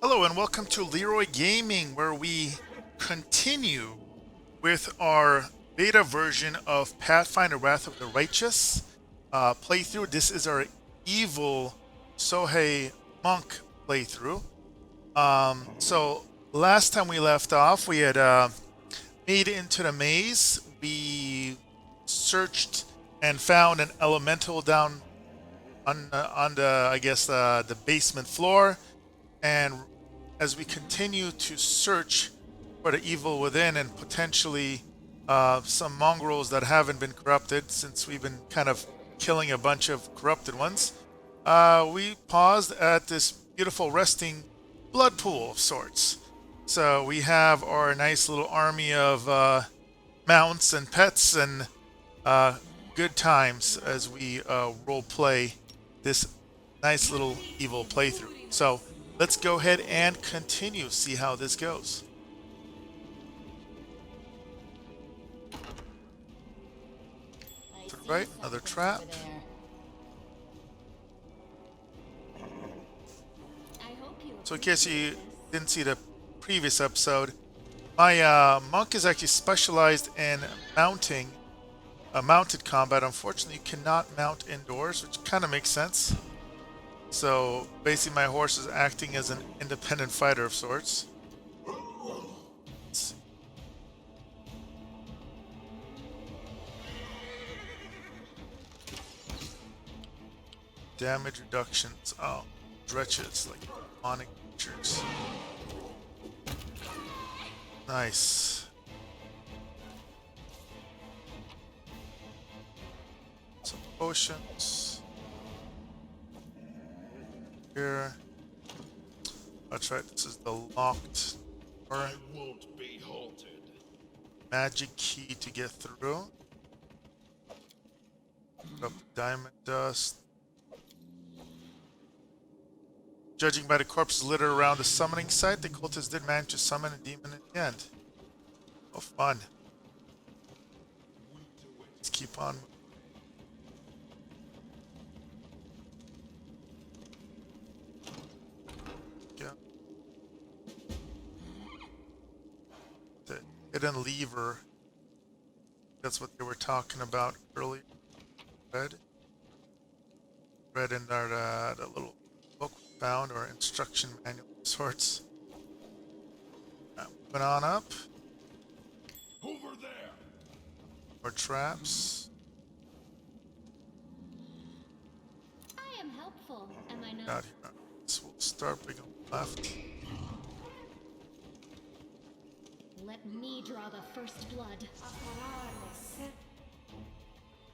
Hello and welcome to Leeroy Gaming, where we continue with our beta version of Pathfinder Wrath of the Righteous playthrough. This is our evil Sohei Monk playthrough. So last time we left off, we had made it into the maze. We searched and found an elemental down on the the basement floor, and as we continue to search for the evil within and potentially some mongrels that haven't been corrupted, since we've been kind of killing a bunch of corrupted ones, we paused at this beautiful resting blood pool of sorts. So we have our nice little army of mounts and pets and good times as we role play this nice little evil playthrough. So let's go ahead and continue, see how this goes. To the right, another trap. So in case you didn't see the previous episode, my monk is actually specialized in mounting mounted combat. Unfortunately, you cannot mount indoors, which kind of makes sense. So basically my horse is acting as an independent fighter of sorts. Damage reductions. Oh, dretches, like demonic creatures. Nice. Some potions. Here. That's right, this is the locked door. I won't be halted. Magic key to get through. Put up diamond dust. Judging by the corpses littered around the summoning site, the cultists did manage to summon a demon in the end. Oh, fun. Let's keep on. Yeah. The hidden lever. That's what they were talking about earlier. Red in our the little book we found, or instruction manual of sorts. Moving on up. Over there. More traps. I am helpful, am I Out not? here. So we'll start big on the left. Let me draw the first blood.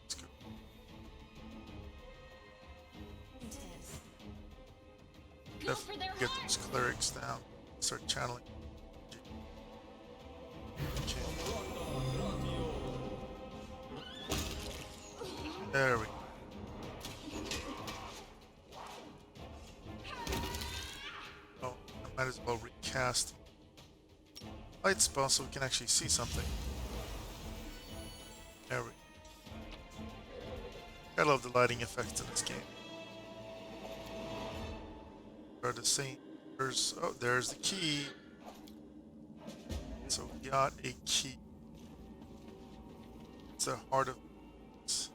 Let's go. Go for their Get heart. those clerics down. Start channeling. Okay. There we go. Oh, I might as well recast light spell so we can actually see something. There we go. I love the lighting effects in this game. Are the same. There's the key. So we got a key. It's the heart of this.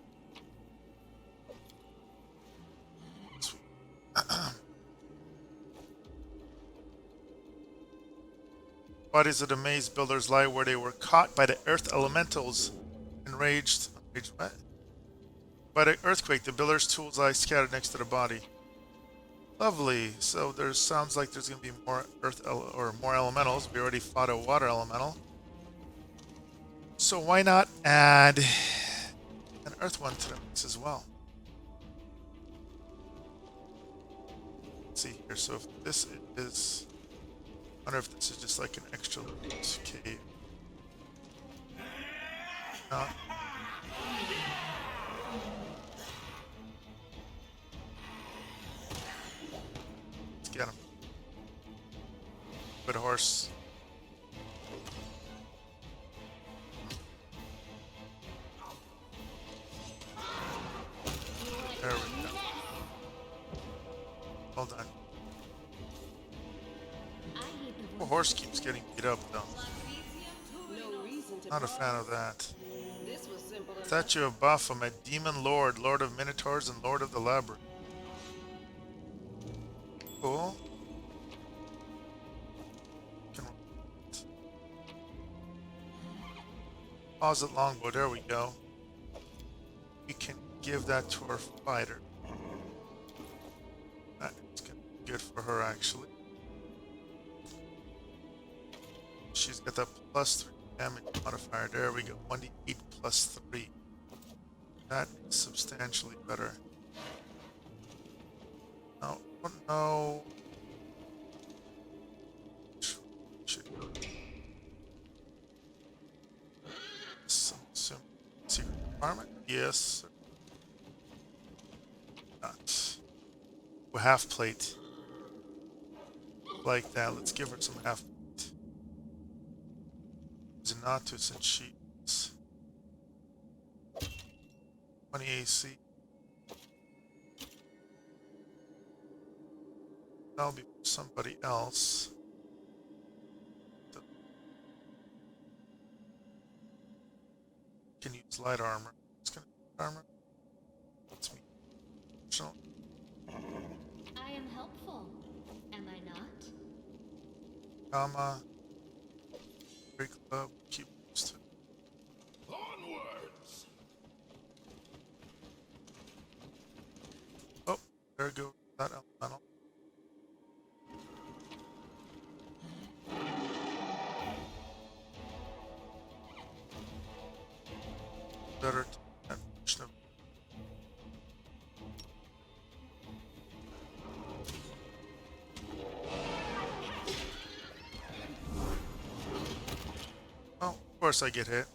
Sweet. Bodies of the maze builders lie where they were caught by the earth elementals. Enraged what? By the earthquake, the builders' tools lie scattered next to the body. Lovely. So there sounds like there's going to be more more elementals. We already fought a water elemental. So why not add an earth one to the mix as well? Let's see here. So if this is, I wonder if this is just like an extra cave. No. Get him. Good horse. There we go. Well done. The horse keeps getting beat up though. No reason to Not a fan pause. of that. This was simple enough. Statue of Baphomet, Demon Lord, Lord of Minotaurs, and Lord of the Labyrinth. Cool. Can Deposit longbow, there we go. We can give that to our fighter. That's gonna be good for her actually. She's got that +3 damage modifier. There we go. 1d8 +3. That is substantially better. Now, I don't know. Some secret requirement? Yes. Not. Oh, half plate. Like that. Let's give her some half plate. Zanatu, since she's 20 AC. That'll be for somebody else. Can use light armor. It's gonna be armor. That's me. So, I am helpful, am I not? Gamma. Break club. Keep used to. Onwards! Oh, there goes that elemental. Better to that portion of. Oh, of course I get hit.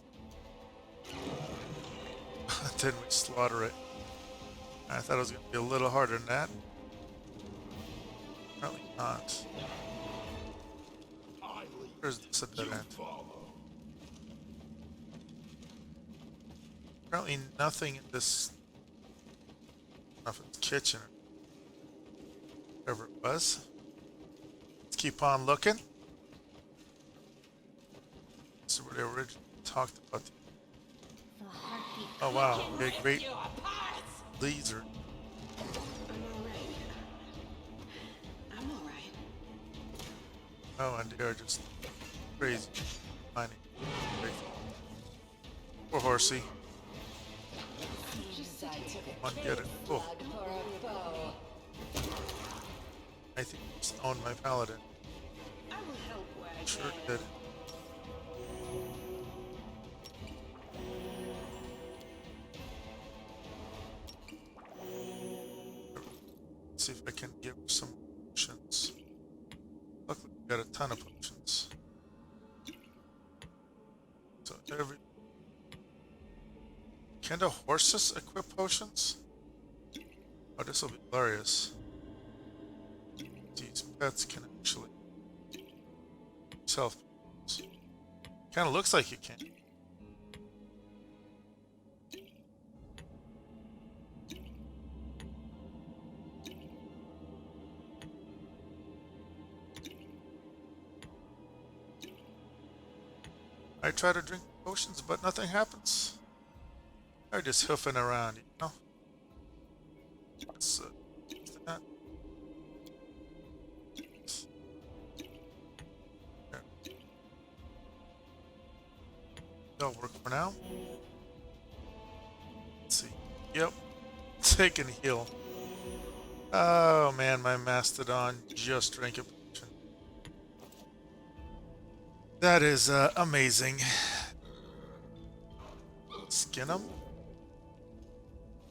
Then we slaughter it. I thought it was going to be a little harder than that. Apparently not. I lead, There's this at that you end. follow. Apparently nothing in this. I don't know if it's kitchen or whatever it was. Let's keep on looking. This is where they originally talked about. The heartbeat. Oh wow, okay, great laser. I'm alright. Oh, and they are just crazy. Mining. Crazy. Poor horsey. Come on, get it. Cool. I think he just owned my paladin. I will help where I Sure can. did. See if I can give her some potions. Luckily, we got a ton of potions. So every. Can the horses equip potions? Oh, this will be glorious. These pets can actually self. Kind of looks like you can. I try to drink potions, but nothing happens. They're just hoofing around, you know? Let's, that. There. That'll work for now. Let's see. Yep. Take and heal. Oh man, my Mastodon just drank a potion. That is amazing. Skin him?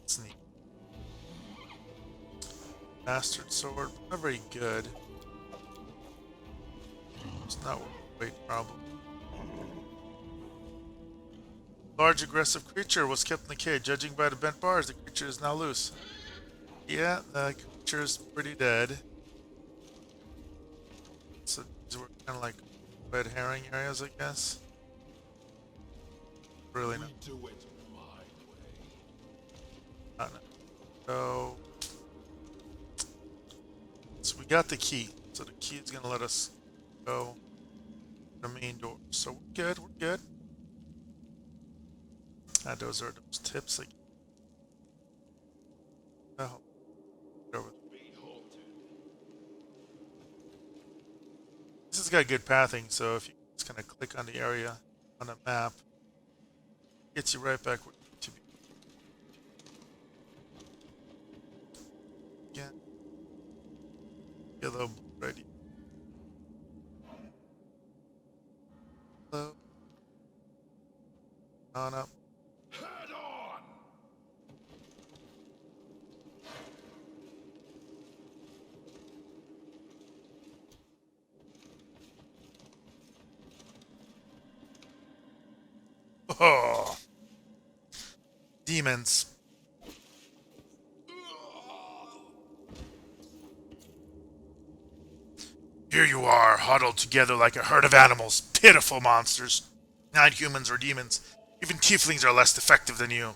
It's neat. Bastard sword, not very good. It's not worth the wait, probably. Large aggressive creature was kept in the cage. Judging by the bent bars, the creature is now loose. Yeah, the creature is pretty dead. So these were kind of like red herring areas, I guess. Really not. We do it my way. Not enough. So we got the key. So the key is gonna let us go to the main door. So we're good. We're good. Those are those tips. Like, oh, over. This has got good pathing. So if you just kind of click on the area on the map, it gets you right back where you need to be. Again, yellow ready. Hello. On up. Head on! Oh, demons. Here you are, huddled together like a herd of animals. Pitiful monsters. Not humans or demons. Even tieflings are less effective than you.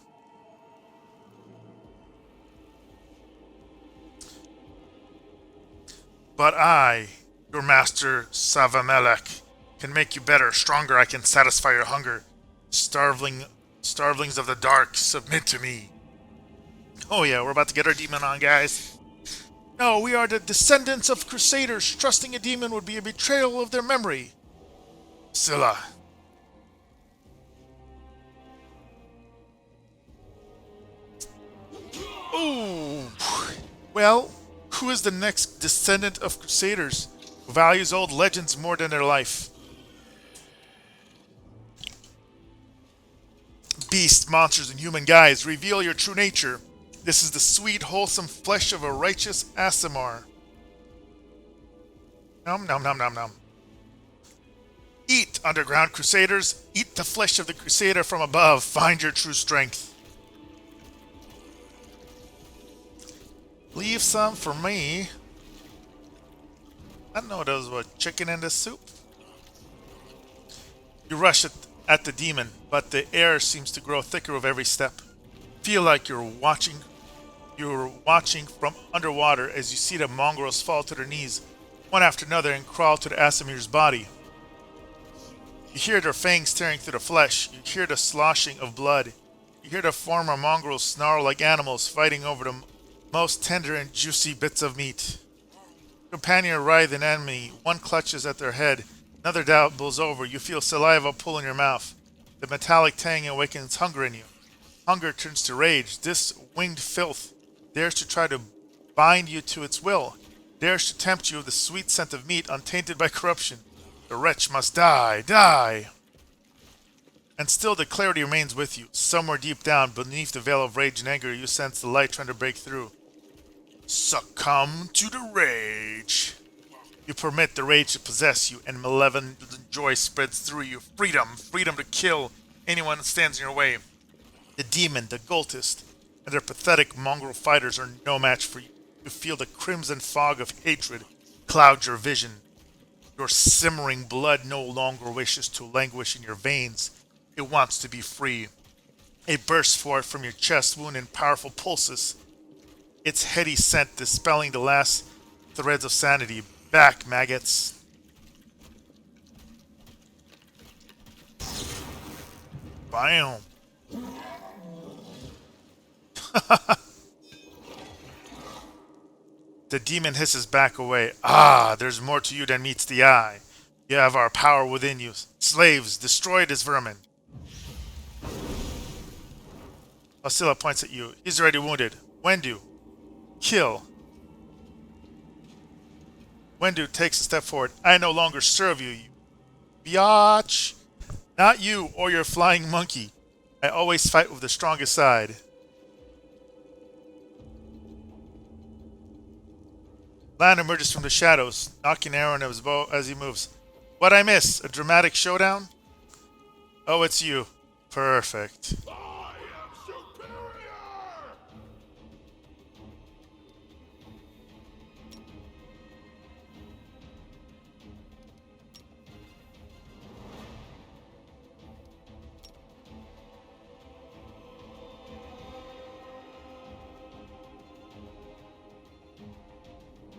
But I, your master Savamelech, can make you better, stronger. I can satisfy your hunger. Starvelings of the dark, submit to me. Oh yeah, we're about to get our demon on, guys. No, we are the descendants of crusaders. Trusting a demon would be a betrayal of their memory. Scylla. Ooh. Well, who is the next descendant of crusaders who values old legends more than their life? Beasts, monsters, and human guys, reveal your true nature. This is the sweet, wholesome flesh of a righteous Aasimar. Nom nom nom nom nom. Eat, underground crusaders. Eat the flesh of the crusader from above. Find your true strength. Leave some for me. I know those were chicken in the soup. You rush at the demon, but the air seems to grow thicker with every step. Feel like you're watching from underwater as you see the mongrels fall to their knees, one after another, and crawl to the Aasimir's body. You hear their fangs tearing through the flesh. You hear the sloshing of blood. You hear the former mongrels snarl like animals fighting over the most tender and juicy bits of meat. Companion writhe an enemy. One clutches at their head. Another doubles over. You feel saliva pull in your mouth. The metallic tang awakens hunger in you. Hunger turns to rage. This winged filth dares to try to bind you to its will. Dares to tempt you with the sweet scent of meat untainted by corruption. The wretch must die. Die! And still the clarity remains with you. Somewhere deep down, beneath the veil of rage and anger, you sense the light trying to break through. Succumb to the rage. You permit the rage to possess you, and malevolent joy spreads through you. Freedom. Freedom to kill anyone that stands in your way. The demon, the cultist, and their pathetic mongrel fighters are no match for you. You feel the crimson fog of hatred cloud your vision. Your simmering blood no longer wishes to languish in your veins. It wants to be free. It bursts forth from your chest wound in powerful pulses. Its heady scent dispelling the last threads of sanity. Back, maggots. Bam. The demon hisses back away. Ah, there's more to you than meets the eye. You have our power within you. Slaves, destroy this vermin. Scylla points at you. He's already wounded. Wendu, kill. Wendu takes a step forward. I no longer serve you, you biatch. Not you or your flying monkey. I always fight with the strongest side. Lan emerges from the shadows, knocking an arrow in his bow as he moves. What'd I miss? A dramatic showdown? Oh, it's you. Perfect. I am superior!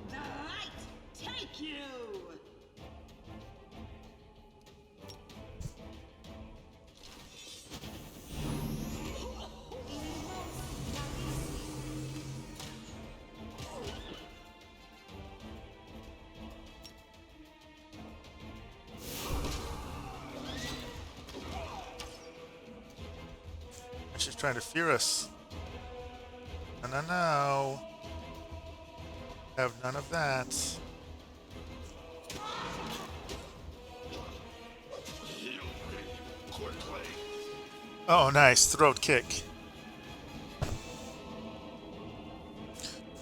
The light take you! trying to fear us. No, no, no. Have none of that. Heal me quickly. Oh, nice. Throat kick.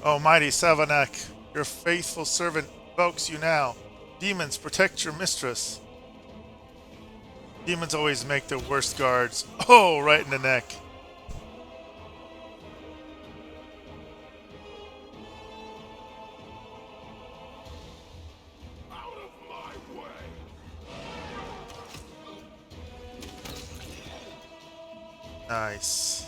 Oh, mighty Savanak, your faithful servant invokes you now. Demons, protect your mistress. Demons always make the worst guards. Oh, right in the neck. Out of my way. Nice.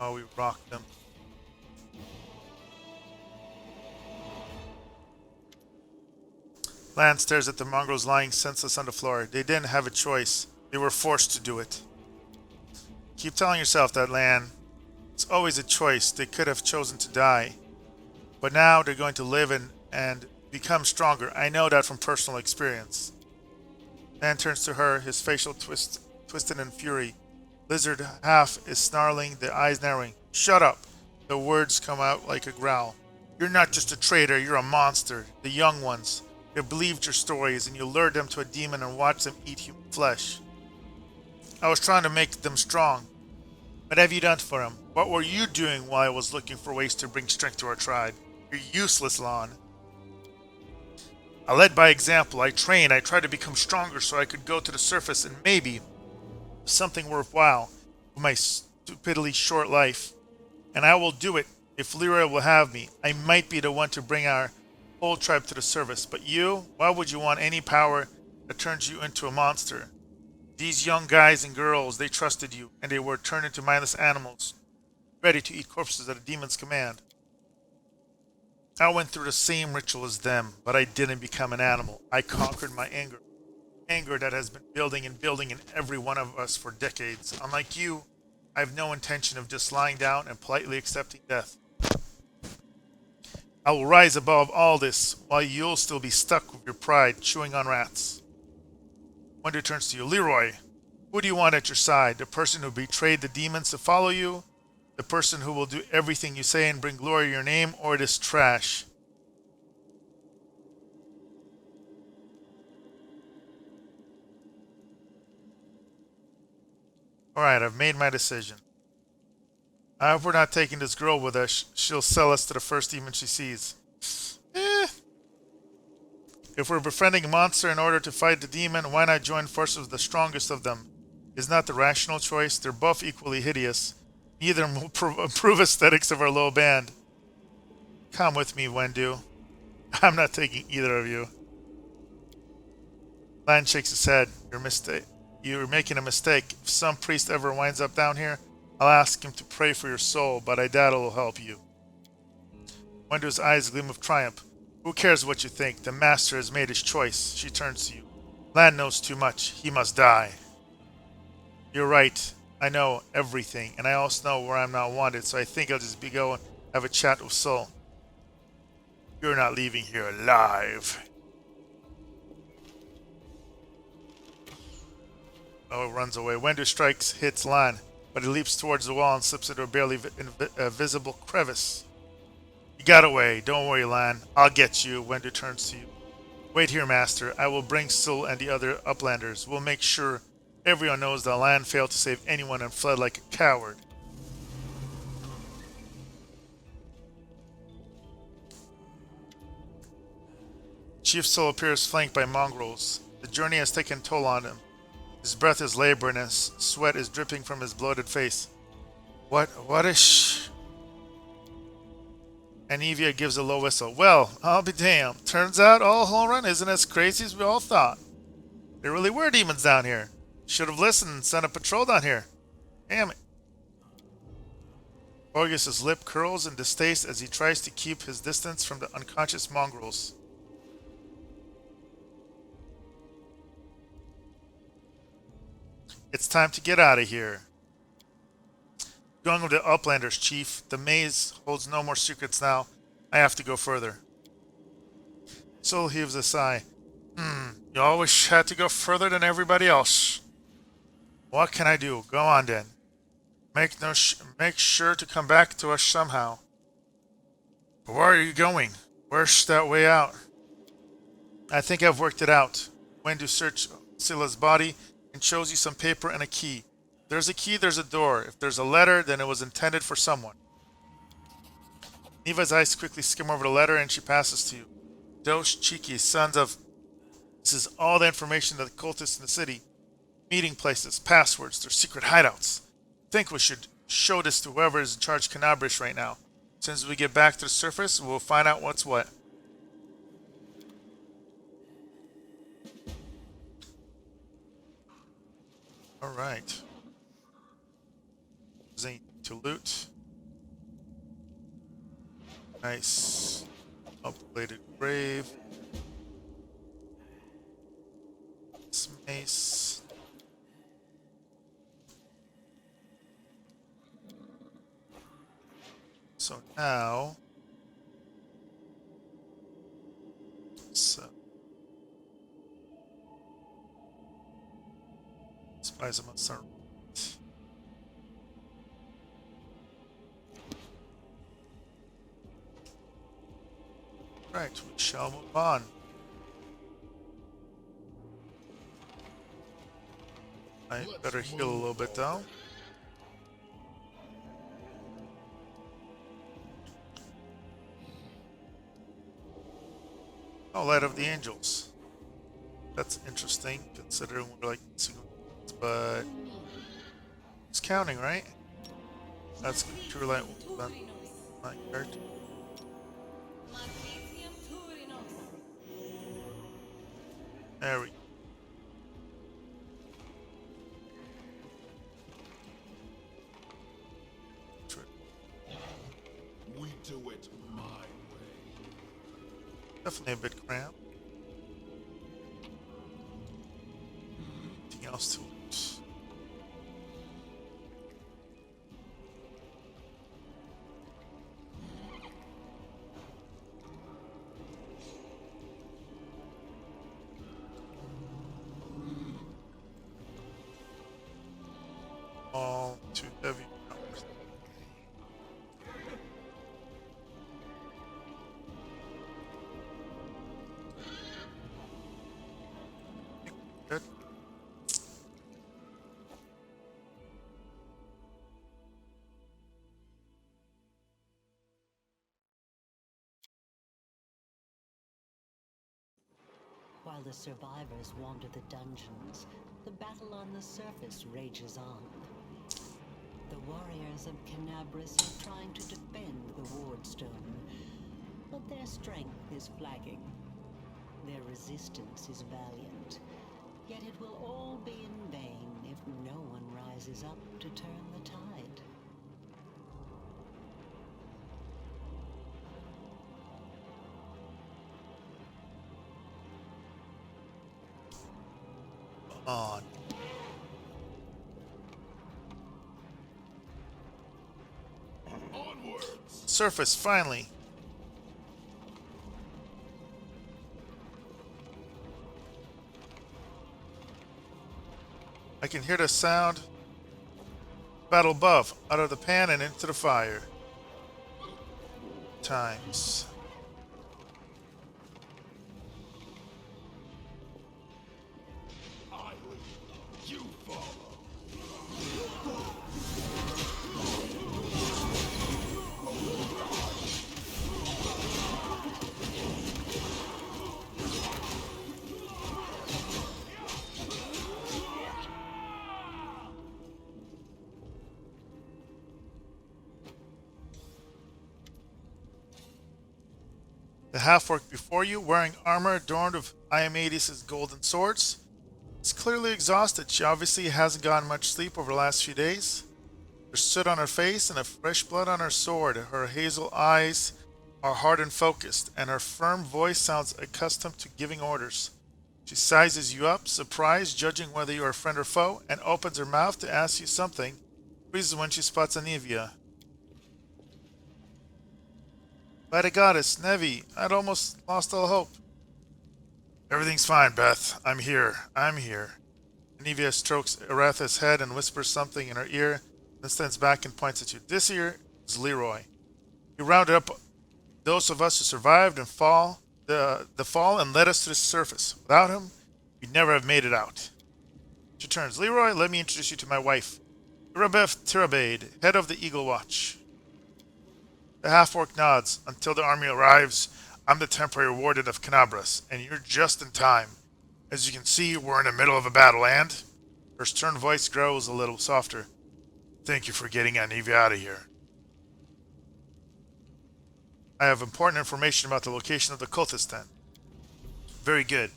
Oh, we rocked them. Lan stares at the mongrels lying senseless on the floor. They didn't have a choice. They were forced to do it. Keep telling yourself that, Lan. It's always a choice. They could have chosen to die. But now they're going to live and become stronger. I know that from personal experience. Lan turns to her, his facial twisted in fury. Lizard half is snarling, the eyes narrowing. Shut up! The words come out like a growl. You're not just a traitor, you're a monster. The young ones. They believed your stories, and you lured them to a demon and watched them eat human flesh. I was trying to make them strong. What have you done for them? What were you doing while I was looking for ways to bring strength to our tribe? You're useless, Lon. I led by example. I trained. I tried to become stronger so I could go to the surface and maybe something worthwhile with my stupidly short life. And I will do it if Leeroy will have me. I might be the one to bring our whole tribe to the surface. But you? Why would you want any power that turns you into a monster? These young guys and girls, they trusted you, and they were turned into mindless animals, ready to eat corpses at a demon's command. I went through the same ritual as them, but I didn't become an animal. I conquered my anger. Anger that has been building and building in every one of us for decades. Unlike you, I have no intention of just lying down and politely accepting death. I will rise above all this, while you'll still be stuck with your pride, chewing on rats. Wonder turns to you. Leeroy, who do you want at your side? The person who betrayed the demons to follow you? The person who will do everything you say and bring glory to your name? Or this trash? Alright, I've made my decision. I hope we're not taking this girl with us. She'll sell us to the first demon she sees. If we're befriending a monster in order to fight the demon, why not join forces with the strongest of them? Is not the rational choice. They're both equally hideous. Neither will improve aesthetics of our little band. Come with me, Wendu. I'm not taking either of you. Lan shakes his head. You're making a mistake. If some priest ever winds up down here, I'll ask him to pray for your soul, but I doubt it'll help you. Wendu's eyes gleam with triumph. Who cares what you think? The master has made his choice. She turns to you. Lan knows too much. He must die. You're right. I know everything, and I also know where I'm not wanted, so I think I'll just go and have a chat with Soul. You're not leaving here alive. Oh, it runs away. Wendu strikes, hits Lan, but he leaps towards the wall and slips into a barely visible crevice. You got away. Don't worry, Lan. I'll get you. Wendu turns to you. Wait here, Master. I will bring Sul and the other Uplanders. We'll make sure everyone knows that Lan failed to save anyone and fled like a coward. Chief Sul appears flanked by mongrels. The journey has taken toll on him. His breath is labored and his sweat is dripping from his bloated face. What is... Anivia gives a low whistle. Well, I'll be damned. Turns out all Holrun isn't as crazy as we all thought. There really were demons down here. Should have listened and sent a patrol down here. Damn it. Augus's lip curls in distaste as he tries to keep his distance from the unconscious mongrels. It's time to get out of here. Going with the Uplanders, Chief. The maze holds no more secrets now. I have to go further. Soul heaves a sigh. You always had to go further than everybody else. What can I do? Go on then. Make sure to come back to us somehow. But where are you going? Where's that way out? I think I've worked it out. Went to search Scylla's body and shows you some paper and a key. If there's a key, there's a door. If there's a letter, then it was intended for someone. Neva's eyes quickly skim over the letter and she passes to you. Those cheeky sons of... This is all the information that the cultists in the city. Meeting places, passwords, their secret hideouts. I think we should show this to whoever is in charge of Canabrish right now. As soon as we get back to the surface, we'll find out what's what. Alright. There's anything to loot. Nice. Upgraded grave. This mace. So now, spies amongst our right, we shall move on. I better heal a little bit though. Oh, Light of the Angels. That's interesting, considering we're like but it's counting, right? That's true light. My character. There we go. We do it my way. Definitely a bit cramped. Anything else to loot? All too heavy. Good. While the survivors wander the dungeons, the battle on the surface rages on. The warriors of Canabris are trying to defend the Wardstone, but their strength is flagging. Their resistance is valiant, yet it will all be in vain if no one rises up to turn the tide. On. Onwards! Surface, finally. I can hear the sound. Battle above, out of the pan and into the fire. Times. I lead, you follow. The half-orc before you, wearing armor adorned with Iomedes' golden swords, is clearly exhausted. She obviously hasn't gotten much sleep over the last few days. There's soot on her face and a fresh blood on her sword. Her hazel eyes are hard and focused, and her firm voice sounds accustomed to giving orders. She sizes you up, surprised, judging whether you are a friend or foe, and opens her mouth to ask you something. Freezes when she spots Anivia. By the goddess, Nevi, I'd almost lost all hope. Everything's fine, Beth. I'm here. I'm here. Anivia strokes Aratha's head and whispers something in her ear, then stands back and points at you. This here is Leeroy. He rounded up those of us who survived and the fall and led us to the surface. Without him, we'd never have made it out. She turns. Leeroy, let me introduce you to my wife, Irabeth Tirabade, head of the Eagle Watch. The half-orc nods. Until the army arrives, I'm the temporary warden of Canabras, and you're just in time. As you can see, we're in the middle of a battle, and... Her stern voice grows a little softer. Thank you for getting Anivia out of here. I have important information about the location of the cultist then. Very good.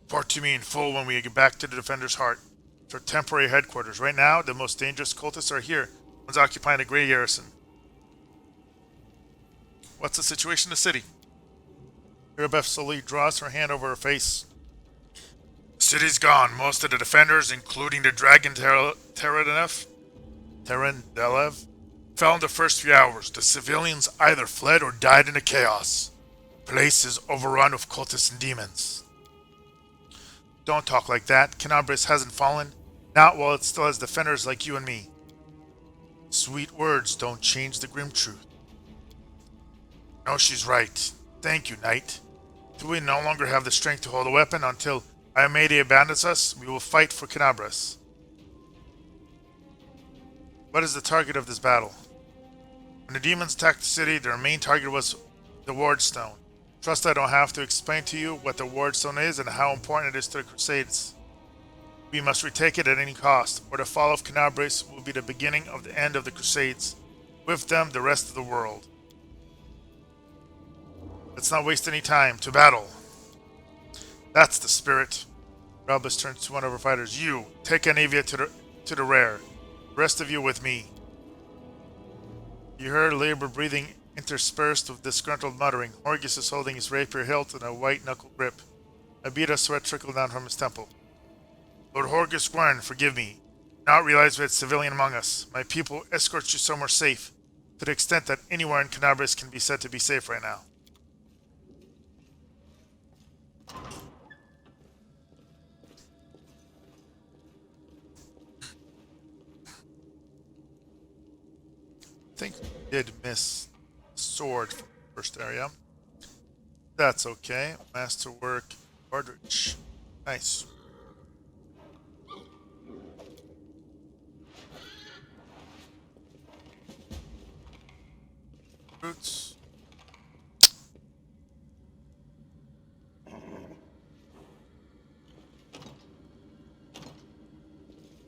Report to me in full when we get back to the Defender's Heart. It's our temporary headquarters. Right now, the most dangerous cultists are here. One's occupying the Grey Garrison. What's the situation in the city? Irabeth slowly draws her hand over her face. The city's gone. Most of the defenders, including the dragon Terendelev, fell in the first few hours. The civilians either fled or died in the chaos. The place is overrun with cultists and demons. Don't talk like that. Canabras hasn't fallen. Not while it still has defenders like you and me. Sweet words don't change the grim truth. No, she's right. Thank you, Knight. Till we no longer have the strength to hold a weapon until Ayamede abandons us, we will fight for Canabras. What is the target of this battle? When the demons attacked the city, their main target was the Ward Stone. Trust I don't have to explain to you what the Ward Stone is and how important it is to the Crusades. We must retake it at any cost, or the fall of Canabras will be the beginning of the end of the Crusades. With them, the rest of the world. Let's not waste any time. To battle. That's the spirit. Ralbus turns to one of her fighters. You, take Anivia to the rear. The rest of you with me. You heard labored breathing interspersed with disgruntled muttering. Horgus is holding his rapier hilt in a white-knuckle grip. A bead of sweat trickled down from his temple. Lord Horgus Gwern, forgive me. I not realize we had civilian among us. My people escort you somewhere safe, to the extent that anywhere in Canabras can be said to be safe right now. I think we did miss sword from the first area. That's okay. Masterwork, Aldrich. Nice. Roots.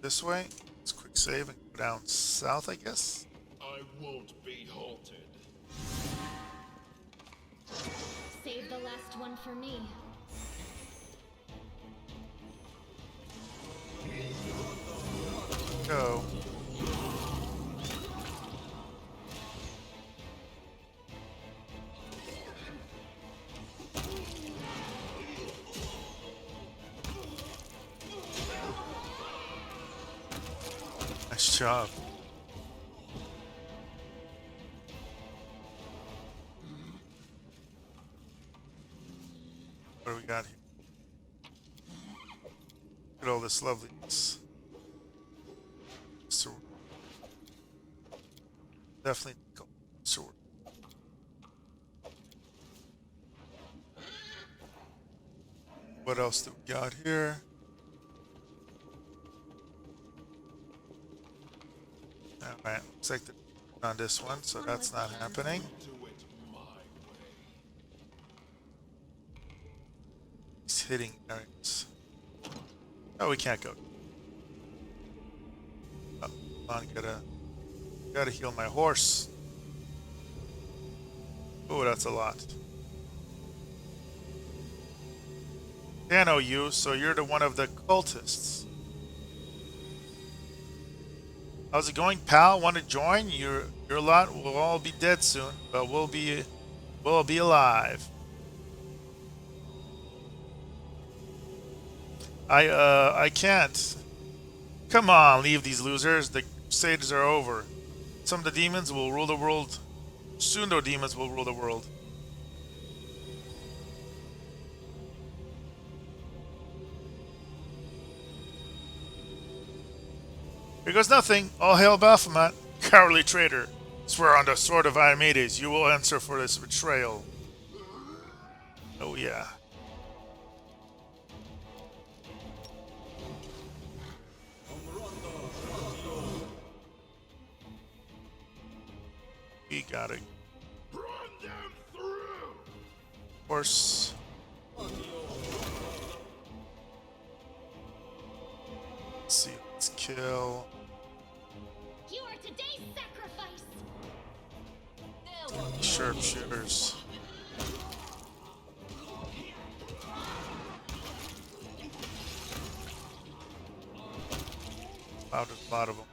This way. Let's quick save and go down south, I guess. I won't be halted. Save the last one for me. Go. Nice job. What do we got here? Look at all this loveliness. Sword. Definitely go sword. What else do we got here? Alright, looks like on this one, so that's not happening. Do it my way. He's hitting areas. Oh, we can't go. Oh, come on, gotta heal my horse. Oh, that's a lot. I know you, so you're the one of the cultists. How's it going, pal? Want to join? Your lot will all be dead soon, but we'll be alive. I can't. Come on, leave these losers. The Crusades are over. Some of the demons will rule the world. Soon, the demons will rule the world. Here goes nothing. All hail Baphomet, cowardly traitor. Swear on the sword of Iomedes, you will answer for this betrayal. Oh yeah. We got it. Run them through! Horse. Let's see. Let's kill. You are today's sacrifice. Sharpshooters. Wow, there's a lot of them.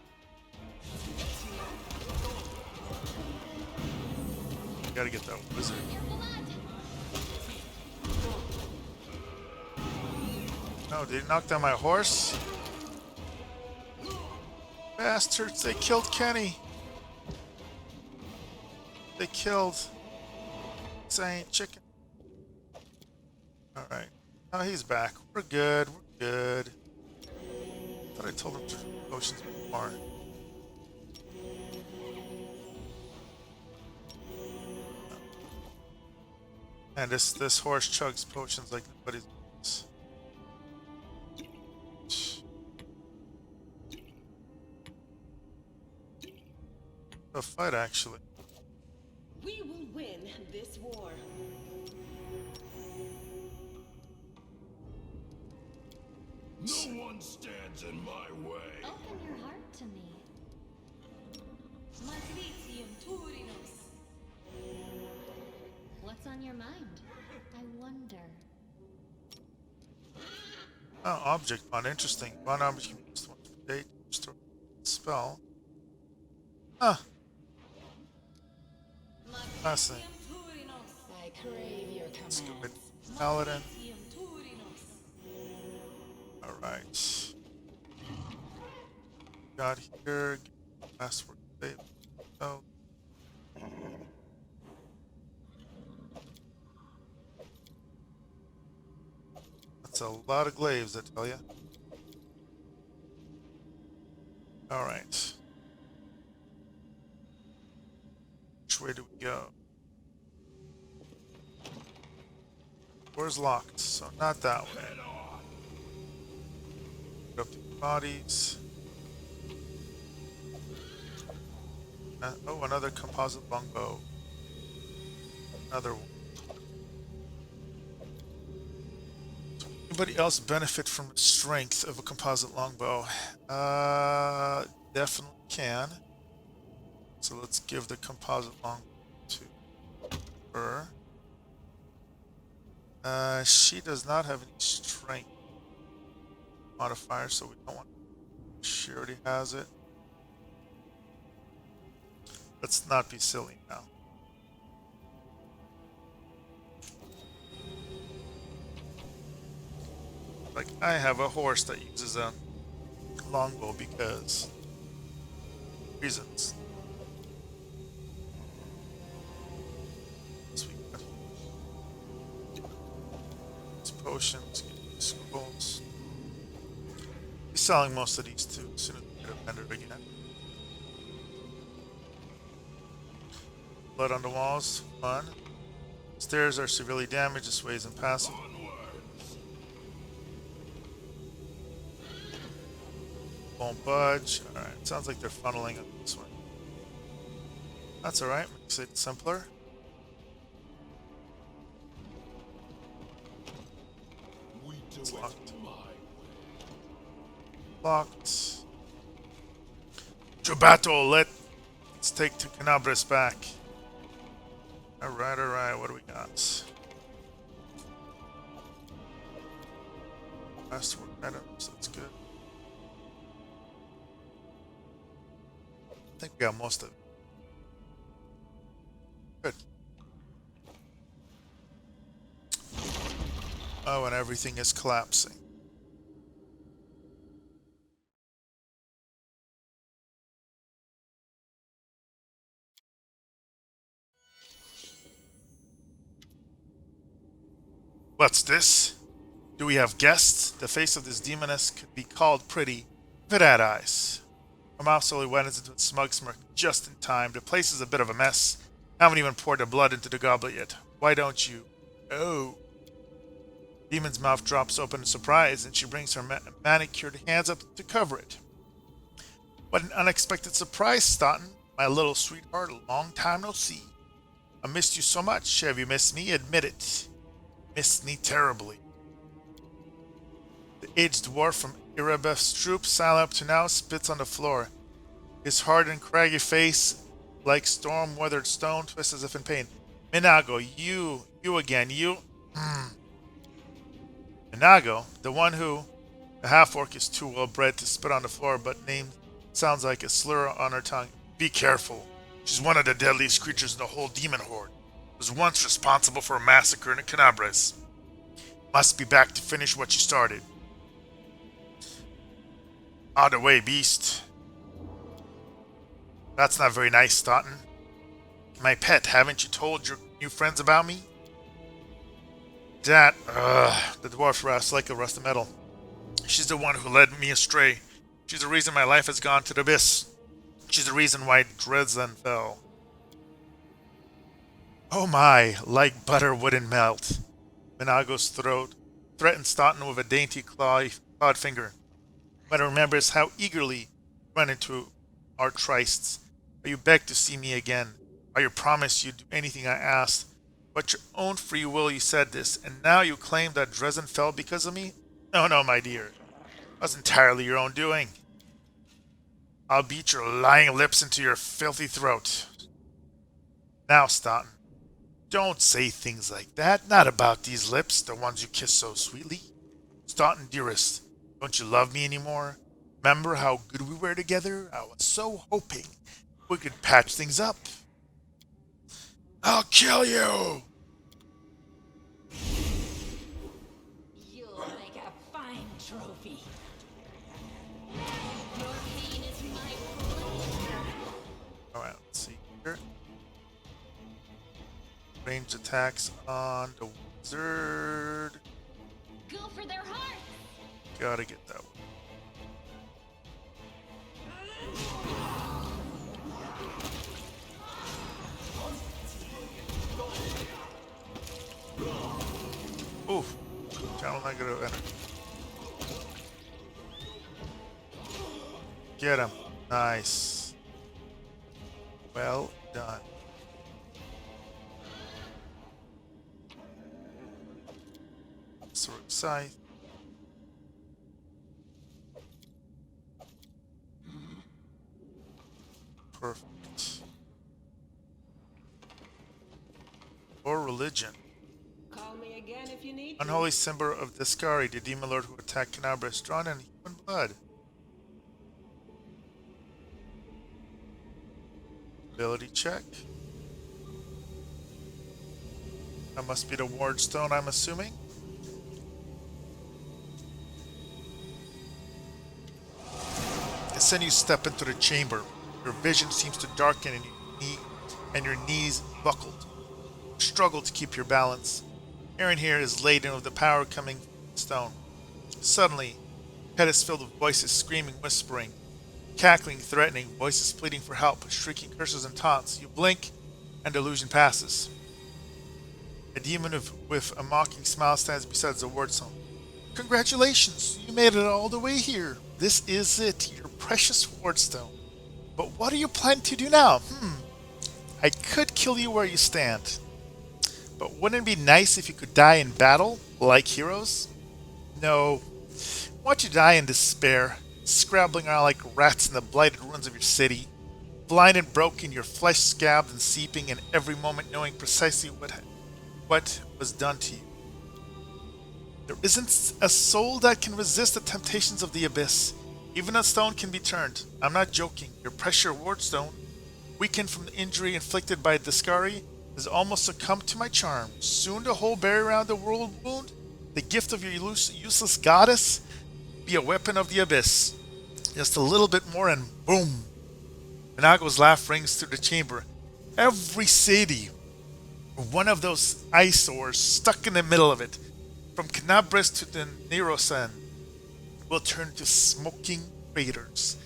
Gotta get that wizard. Your blood. No, did he knock down my horse? Bastards, they killed Kenny. They killed Saint Chicken. Alright. Oh, he's back. We're good. We're good. Thought I told him to potions before. And this horse chugs potions like nobody's business. A fight, actually. We will win this war. No one stands in my way. Open your heart to me. What's on your mind? I wonder. Oh, object bond. Interesting. One object can be used once per day to restore spell. Huh. Fascinating. I crave your Let's go with commands. Paladin. Alright. Got here. Password save. Oh. That's a lot of glaives, I tell ya. Alright. Which way do we go? Door's locked, so not that way. Put up the bodies. Oh, another composite longbow. Another one. Anybody else benefit from the strength of a composite longbow? Definitely can. So let's give the composite longbow to her. She does not have any strength modifier, so we don't want. She already has it. Let's not be silly now. Like, I have a horse that uses a longbow because reasons. So we got these potions, get these scrolls. He's selling most of these too, as soon as we get a vendor again. Blood on the walls, fun. Stairs are severely damaged, this way is impassable. Won't budge. Alright, sounds like they're funneling up this way. That's alright, makes it simpler. We do It's it locked. my way. Locked. Jubato, let's take to Canabras back. Alright, what do we got? Masterwork items, that's good. I think we got most of it. Good. Oh, and everything is collapsing. What's this? Do we have guests? The face of this demoness could be called pretty if it had eyes. My mouth slowly widens into a smug smirk just in time. The place is a bit of a mess. I haven't even poured the blood into the goblet yet. Why don't you? Oh. Demon's mouth drops open in surprise, and she brings her manicured hands up to cover it. What an unexpected surprise, Staunton. My little sweetheart, a long time no see. I missed you so much. Have you missed me? Admit it. Missed me terribly. The aged dwarf from Erebeth's troop, silent up to now, spits on the floor. His hard and craggy face, like storm-weathered stone, twists as if in pain. Minago, you again, you... Minago, the one who... The half-orc is too well-bred to spit on the floor, but name sounds like a slur on her tongue. Be careful. She's one of the deadliest creatures in the whole demon horde. Was once responsible for a massacre in the Canabres. Must be back to finish what she started. Out of the way, beast. That's not very nice, Staunton. My pet, haven't you told your new friends about me? The dwarf rasped like a rusted metal. She's the one who led me astray. She's the reason my life has gone to the abyss. She's the reason why Dresden fell. Oh my, like butter wouldn't melt. Minago's throat threatened Staunton with a dainty clawed finger. But remembers how eagerly you run into our trysts. How you begged to see me again. How you promised you'd do anything I asked. But your own free will you said this, and now you claim that Dresden fell because of me? No, my dear. It was entirely your own doing. I'll beat your lying lips into your filthy throat. Now, Staunton, don't say things like that. Not about these lips, the ones you kiss so sweetly. Staunton, dearest, don't you love me anymore? Remember how good we were together? I was so hoping we could patch things up. I'll kill you! You'll make a fine trophy. Your pain is my pleasure. Alright, let's see here. Ranged attacks on the wizard. Go for their hearts. Gotta get that one. Oof. Channel negative energy. Get him. Nice. Well done. Sword scythe. Perfect. Or religion. Call me again if you need to. Unholy symbol of Discari, the demon lord who attacked Canabras, drawn in human blood. Ability check. That must be the ward stone, I'm assuming. As soon as you step into the chamber, your vision seems to darken and your knees buckled. Struggle to keep your balance. Aaron here is laden with the power coming from the stone. Suddenly, head is filled with voices screaming, whispering, cackling, threatening, voices pleading for help, shrieking curses and taunts. You blink, and the illusion passes. A demon with a mocking smile stands beside the ward stone. Congratulations, you made it all the way here. This is it, your precious ward stone. But what are you planning to do now? I could kill you where you stand. But wouldn't it be nice if you could die in battle, like heroes? No. Why don't you die in despair, scrabbling around like rats in the blighted ruins of your city, blind and broken, your flesh scabbed and seeping, and every moment knowing precisely what was done to you. There isn't a soul that can resist the temptations of the abyss. Even a stone can be turned. I'm not joking. Your precious ward stone, weakened from the injury inflicted by Discari, has almost succumbed to my charm. Soon the whole barrier around the world wound, the gift of your useless goddess, be a weapon of the abyss. Just a little bit more and boom. Minago's laugh rings through the chamber. Every city, one of those eyesores stuck in the middle of it, from Canabres to the Nerosan, will turn to smoking craters.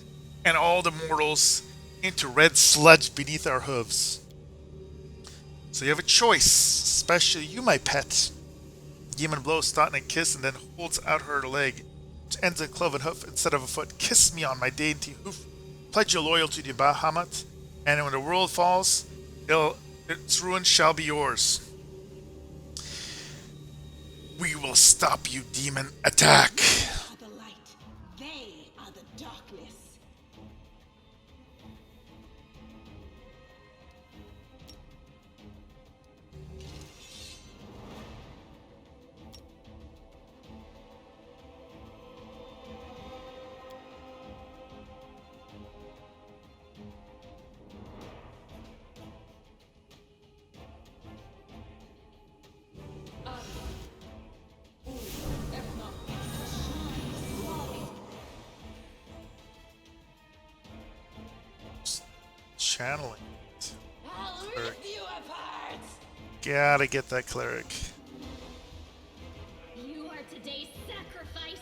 and all the mortals into red sludge beneath our hooves. So you have a choice, especially you, my pet. Demon blows Staunton a kiss and then holds out her leg, which ends in cloven hoof instead of a foot. Kiss me on my dainty hoof. Pledge your loyalty to Bahamut, and when the world falls, its ruin shall be yours. We will stop you, demon. Attack! Are the light. They are the darkness. Channeling. I'll rip you apart. Gotta get that cleric. You are today's sacrifice.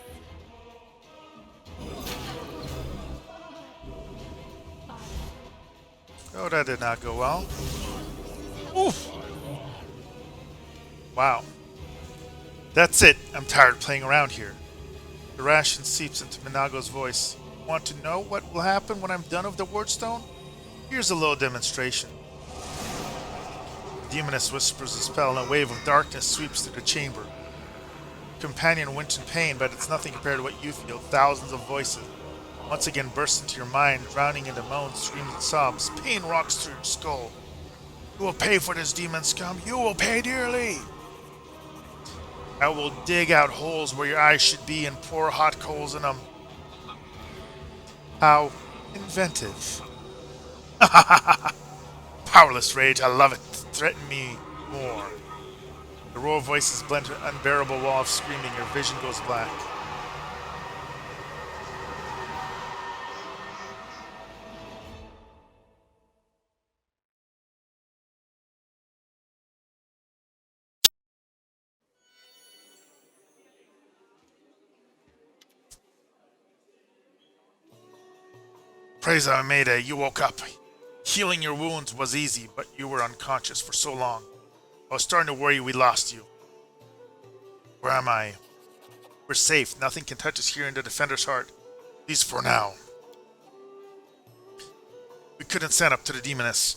Oh, that did not go well. Oof! Wow. That's it. I'm tired of playing around here. The ration seeps into Minago's voice. Want to know what will happen when I'm done with the wardstone? Here's a little demonstration. The demoness whispers a spell and a wave of darkness sweeps through the chamber. Companion wince in pain, but it's nothing compared to what you feel. Thousands of voices once again burst into your mind, drowning into moans, screams, and sobs. Pain rocks through your skull. You will pay for this, demon scum. You will pay dearly. I will dig out holes where your eyes should be and pour hot coals in them. How inventive. Powerless rage, I love it. Threaten me more. The roar of voices blend to an unbearable wall of screaming. Your vision goes black. Praise Ameda, you woke up. Healing your wounds was easy, but you were unconscious for so long. I was starting to worry we lost you. Where am I? We're safe. Nothing can touch us here in the Defender's Heart. At least for now. We couldn't stand up to the demoness.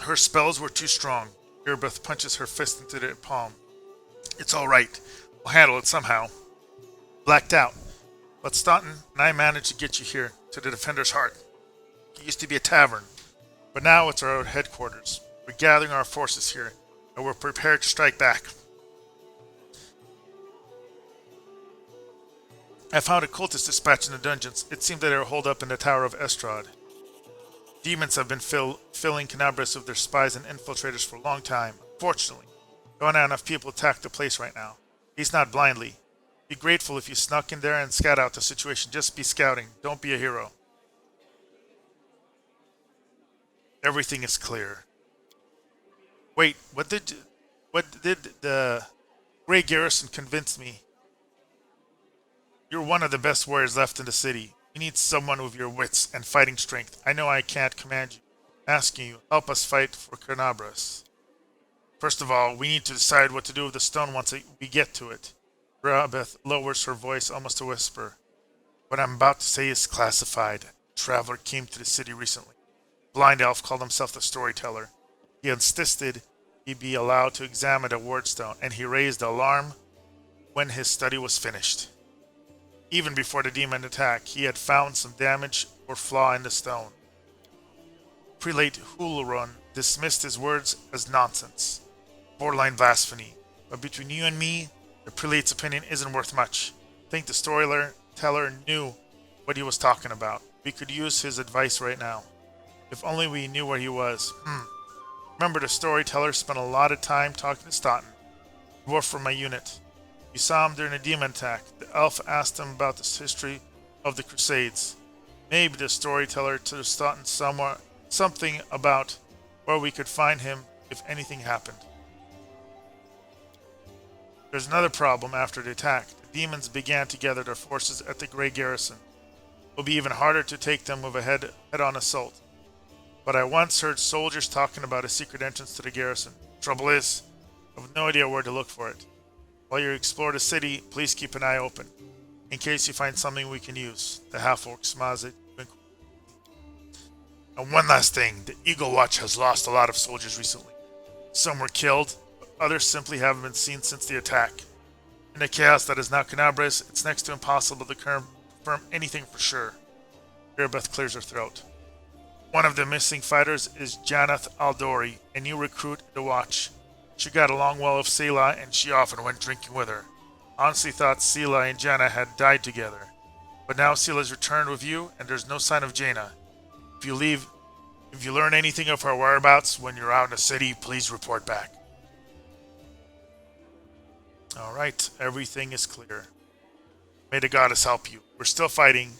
Her spells were too strong. Erebeth punches her fist into the palm. It's alright. We'll handle it somehow. Blacked out. But Staunton and I managed to get you here, to the Defender's Heart. It used to be a tavern, but now it's our headquarters. We're gathering our forces here, and we're prepared to strike back. I found a cultist dispatch in the dungeons. It seemed that they were holed up in the Tower of Estrad. Demons have been filling Canabras with their spies and infiltrators for a long time. Unfortunately, there aren't enough people to attack the place right now. At least not blindly. Be grateful if you snuck in there and scout out the situation. Just be scouting. Don't be a hero. Everything is clear. Wait, what did the Grey Garrison convince me? You're one of the best warriors left in the city. We need someone with your wits and fighting strength. I know I can't command you. I'm asking you, help us fight for Canabras. First of all, we need to decide what to do with the stone once we get to it. Rabeth lowers her voice almost a whisper. What I'm about to say is classified. A traveler came to the city recently. Blind elf called himself the Storyteller. He insisted he be allowed to examine the wardstone, and he raised the alarm when his study was finished. Even before the demon attack, he had found some damage or flaw in the stone. Prelate Hularon dismissed his words as nonsense, borderline blasphemy. But between you and me, the prelate's opinion isn't worth much. I think the storyteller knew what he was talking about. We could use his advice right now. If only we knew where he was. Remember, the storyteller spent a lot of time talking to Staunton, dwarf from my unit. You saw him during the demon attack. The elf asked him about the history of the Crusades. Maybe the storyteller told Staunton something about where we could find him if anything happened. There's another problem after the attack. The demons began to gather their forces at the Grey Garrison. It'll be even harder to take them with a head-on assault. But I once heard soldiers talking about a secret entrance to the garrison. Trouble is, I have no idea where to look for it. While you explore the city, please keep an eye open, in case you find something we can use. The half-orc smiles at you. And one last thing, the Eagle Watch has lost a lot of soldiers recently. Some were killed, but others simply haven't been seen since the attack. In the chaos that is now Canabris, it's next to impossible to confirm anything for sure. Irabeth clears her throat. One of the missing fighters is Janath Aldori, a new recruit at the Watch. She got along well with Selah, and she often went drinking with her. Honestly thought Selah and Jana had died together. But now Selah's returned with you, and there's no sign of Jaina. If you learn anything of her whereabouts when you're out in the city, please report back. Alright, everything is clear. May the goddess help you. We're still fighting,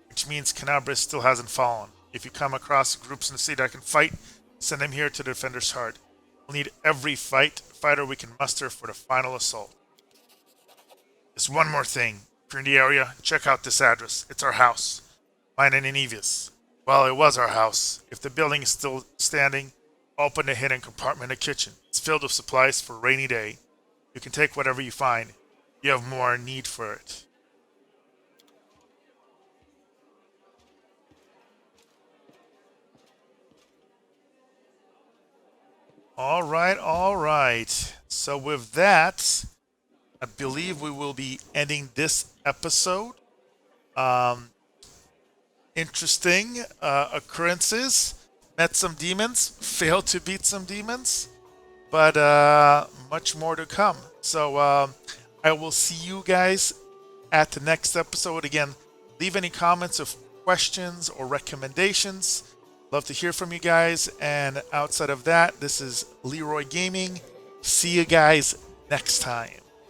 which means Canabris still hasn't fallen. If you come across groups in the city that can fight, send them here to the Defender's Heart. We'll need every fighter we can muster for the final assault. Just one more thing. If you're in the area, check out this address. It's our house. Mine and Enevius. Well, it was our house. If the building is still standing, open the hidden compartment in the kitchen. It's filled with supplies for a rainy day. You can take whatever you find. You have more need for it. All right. So with that, I believe we will be ending this episode. Interesting occurrences. Met some demons. Failed to beat some demons. But much more to come. So I will see you guys at the next episode. Again, leave any comments of questions or recommendations. Love to hear from you guys. And outside of that, this is Leeroy Gaming. See you guys next time.